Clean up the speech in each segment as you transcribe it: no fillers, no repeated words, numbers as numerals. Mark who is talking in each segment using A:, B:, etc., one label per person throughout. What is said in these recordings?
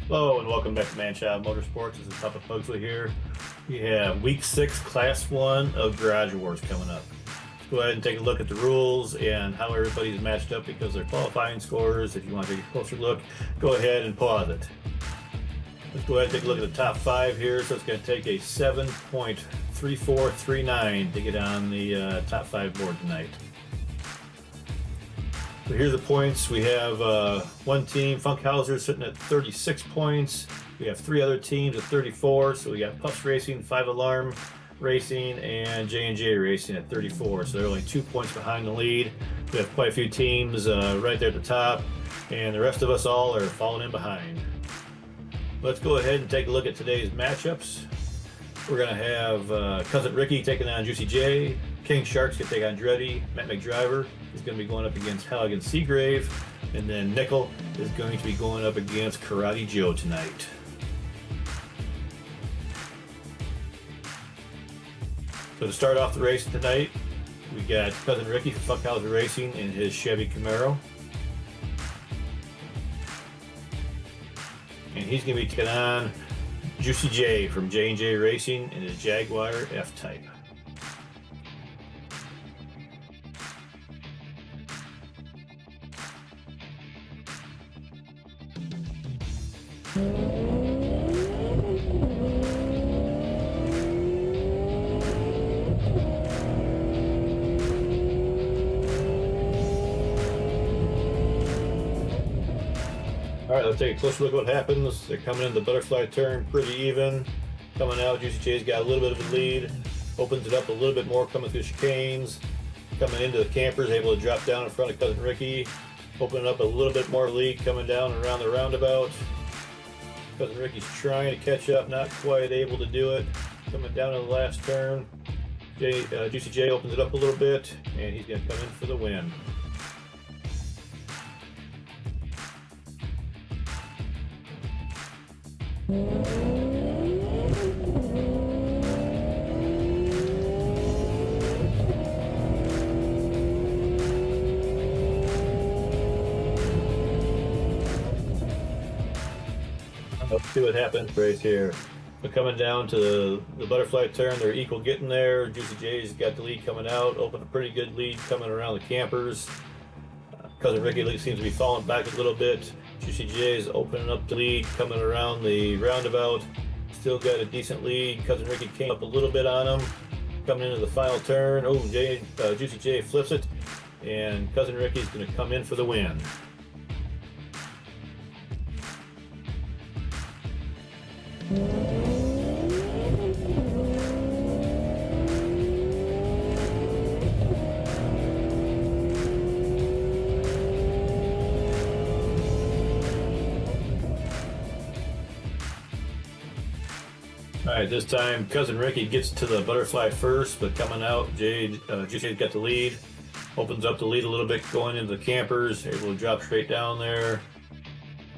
A: Hello and welcome back to Manchild Motorsports. This is Papa Pugsley here. We have week 6, class 1 of Garage Wars coming up. Let's go ahead and take a look at the rules and how everybody's matched up because they're qualifying scores. If you want to take a closer look, go ahead and pause it. Let's go ahead and take a look at the top 5 here. So it's going to take a 7.3439 to get on the top 5 board tonight. So here's the points. We have one team, Funkhauser, sitting at 36 points. We have 3 other teams at 34. So we got Puffs Racing, 5 Alarm Racing, and J&J Racing at 34. So they're only 2 points behind the lead. We have quite a few teams right there at the top, and the rest of us all are falling in behind. Let's go ahead and take a look at today's matchups. We're going to have Cousin Ricky taking on Juicy J. King Shark's going to take on Dreddy. Matt McDriver is going to be going up against Halligan Seagrave. And then Nickel is going to be going up against Karate Joe tonight. So to start off the race tonight, we got Cousin Ricky from Funkhauser Racing in his Chevy Camaro. And he's going to be taking on Juicy J from J&J Racing in his Jaguar F-Type. All right, let's take a closer look at what happens. They're coming in the butterfly turn pretty even. Coming out, Juicy J's got a little bit of a lead. Opens it up a little bit more coming through chicanes. Coming into the campers, able to drop down in front of Cousin Ricky. Opening up a little bit more lead coming down around the roundabout. Cousin Ricky's trying to catch up, not quite able to do it. Coming down to the last turn. Juicy J opens it up a little bit, and he's going to come in for the win. Let's see what happens right here. So coming down to the butterfly turn, they're equal getting there. Juicy J's got the lead coming out, open a pretty good lead coming around the campers. Cousin Ricky seems to be falling back a little bit. Juicy J's opening up the lead coming around the roundabout. Still got a decent lead. Cousin Ricky came up a little bit on him. Coming into the final turn. Oh, Juicy J flips it, and Cousin Ricky's going to come in for the win. All right, this time Cousin Ricky gets to the butterfly first, but coming out, Juicy's got the lead. Opens up the lead a little bit going into the campers, able to drop straight down there.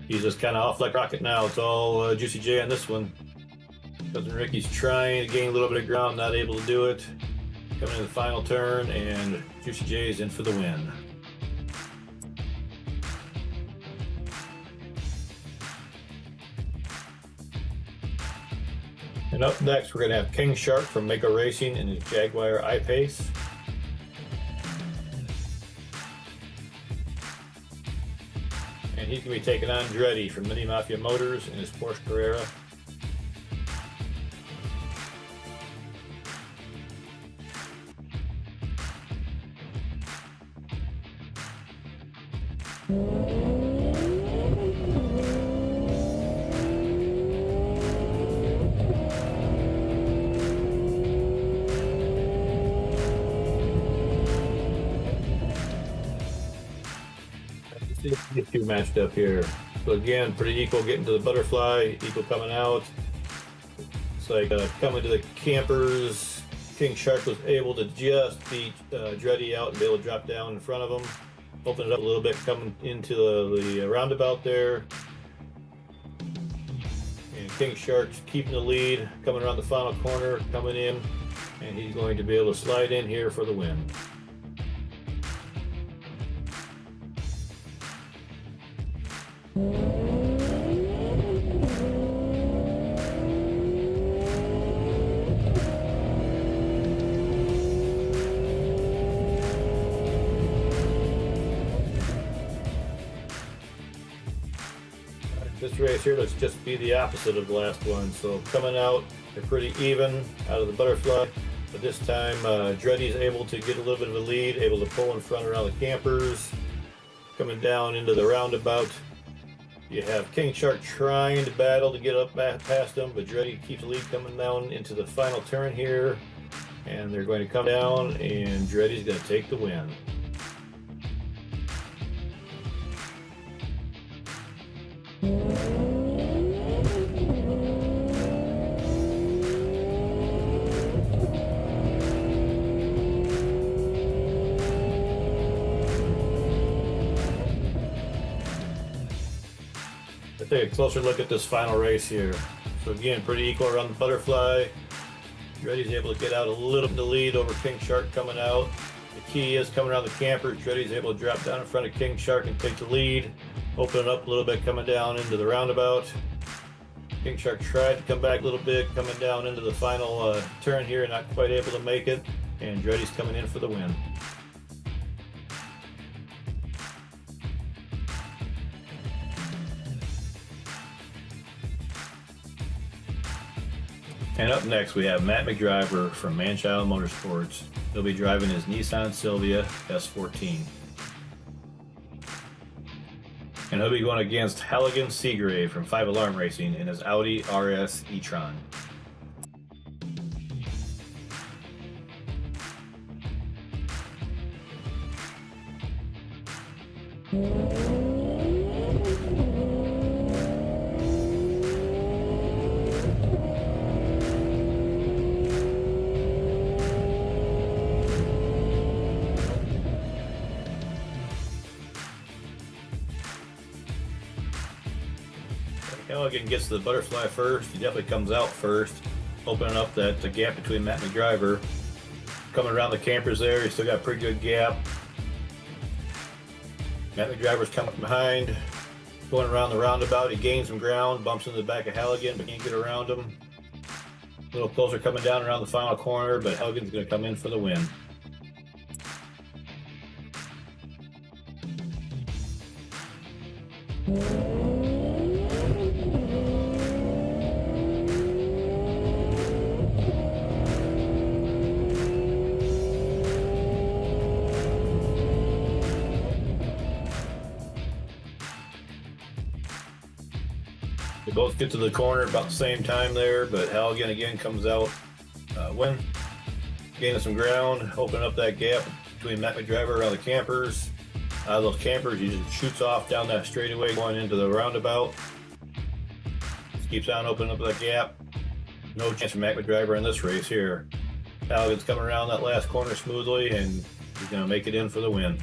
A: He's just kind of off like rocket now. It's all Juicy J on this one. Cousin Ricky's trying to gain a little bit of ground, not able to do it. Coming in the final turn, and Juicy J is in for the win. And up next, we're going to have King Shark from Mako Racing in his Jaguar I-Pace. And he's going to be taking on Dreddy from Mini Mafia Motors in his Porsche Carrera. These two matched up here. So again, pretty equal getting to the butterfly, equal coming out. It's like coming to the campers. King Shark was able to just beat Dreddy out and be able to drop down in front of him. Open it up a little bit coming into the roundabout there. And King Shark's keeping the lead, coming around the final corner, coming in, and he's going to be able to slide in here for the win. This race here looks just be the opposite of the last one. So coming out, they're pretty even out of the butterfly. But this time, Dreddy's able to get a little bit of a lead, able to pull in front around the campers. Coming down into the roundabout, you have King Shark trying to battle to get up past them, but Dreddy keeps the lead coming down into the final turn here. And they're going to come down, and Dreddy's going to take the win. Let's take a closer look at this final race here. So again, pretty equal around the butterfly. Dreddy's able to get out a little bit of the lead over King Shark coming out. The key is coming around the camper. Dreddy's able to drop down in front of King Shark and take the lead. Open up a little bit coming down into the roundabout. King Shark tried to come back a little bit coming down into the final turn here, not quite able to make it. And Dreddy's coming in for the win. And up next, we have Matt McDriver from Manchild Motorsports. He'll be driving his Nissan Silvia S14. And he'll be going against Halligan Seagrave from 5 Alarm Racing in his Audi RS e-tron. Halligan gets the butterfly first. He definitely comes out first, opening up that gap between Matt McDriver. Coming around the campers there, he's still got a pretty good gap. Matt McDriver's coming behind, going around the roundabout. He gains some ground, bumps into the back of Halligan, but can't get around him. A little closer coming down around the final corner, but Halligan's going to come in for the win. They both get to the corner about the same time there, but Halligan again comes out gaining some ground, opening up that gap between Matt McDriver around the campers. Out of those campers, he just shoots off down that straightaway going into the roundabout. Just keeps on opening up that gap. No chance for Matt McDriver in this race here. Halligan's coming around that last corner smoothly, and he's going to make it in for the win.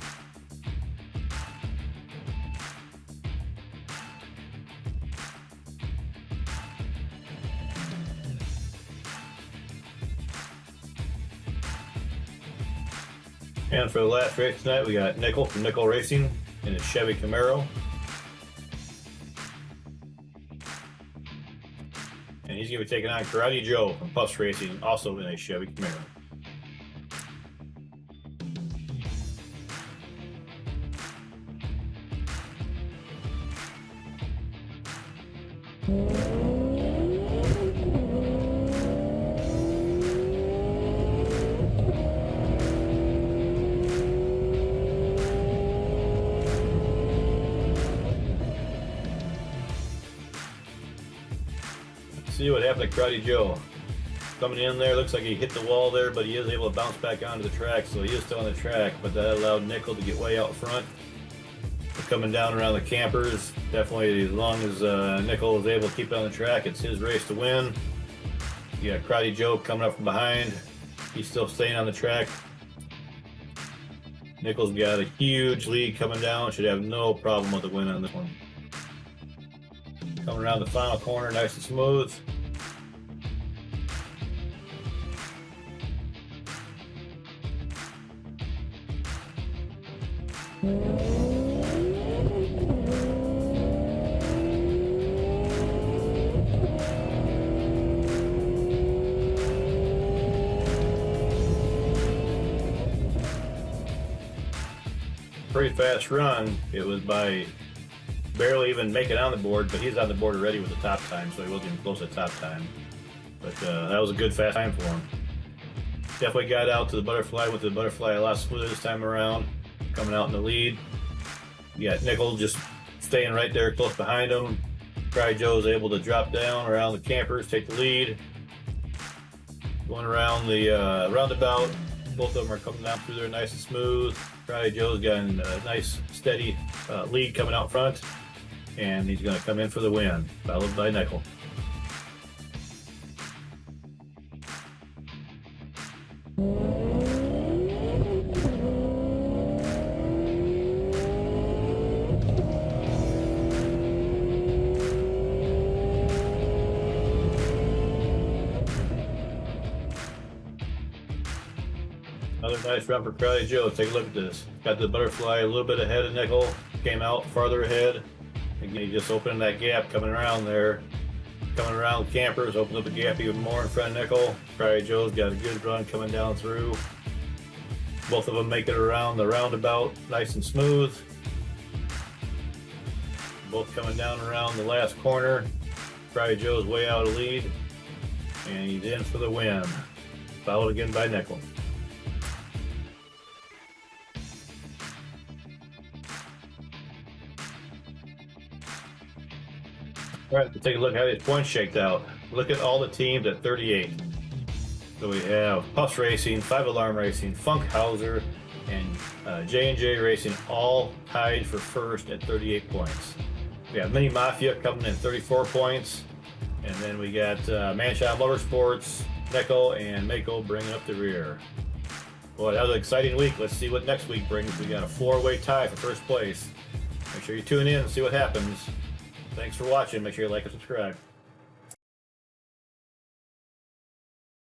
A: And for the last race tonight, we got Nickel from Nickel Racing in his Chevy Camaro. And he's going to be taking on Karate Joe from Puffs Racing, also in a Chevy Camaro. See what happened to Karate Joe. Coming in there, looks like he hit the wall there, but he is able to bounce back onto the track, so he is still on the track, but that allowed Nickel to get way out front. Coming down around the campers, definitely as long as Nickel is able to keep it on the track, it's his race to win. You got Karate Joe coming up from behind. He's still staying on the track. Nickel's got a huge lead coming down, should have no problem with the win on this one. Coming around the final corner, nice and smooth. Pretty fast run. It was by barely even make it on the board, but he's on the board already with the top time, so he wasn't even close to the top time. But that was a good fast time for him. Definitely got out to the butterfly, with the butterfly a lot smoother this time around, coming out in the lead. You got Nickel just staying right there close behind him. Cry Joe's able to drop down around the campers, take the lead. Going around the roundabout, both of them are coming down through there nice and smooth. Cry Joe's got a nice steady lead coming out front, and he's going to come in for the win, followed by Nickel. Another nice run for Crowley Joe. Take a look at this. Got the butterfly a little bit ahead of Nickel. Came out farther ahead. Again, he just opened that gap coming around there. Coming around campers, opened up the gap even more in front of Nickel. Crowley Joe's got a good run coming down through. Both of them make it around the roundabout nice and smooth. Both coming down around the last corner. Crowley Joe's way out of lead. And he's in for the win. Followed again by Nickel. All right, let's take a look at how these points shaked out. Look at all the teams at 38. So we have Puffs Racing, 5 Alarm Racing, Funk Hauser, and J&J Racing all tied for first at 38 points. We have Mini Mafia coming in 34 points. And then we got Manchild Motorsports, Nickel, and Mako bringing up the rear. Boy, that was an exciting week. Let's see what next week brings. We got a 4-way tie for first place. Make sure you tune in and see what happens. Thanks for watching. Make sure you like and subscribe.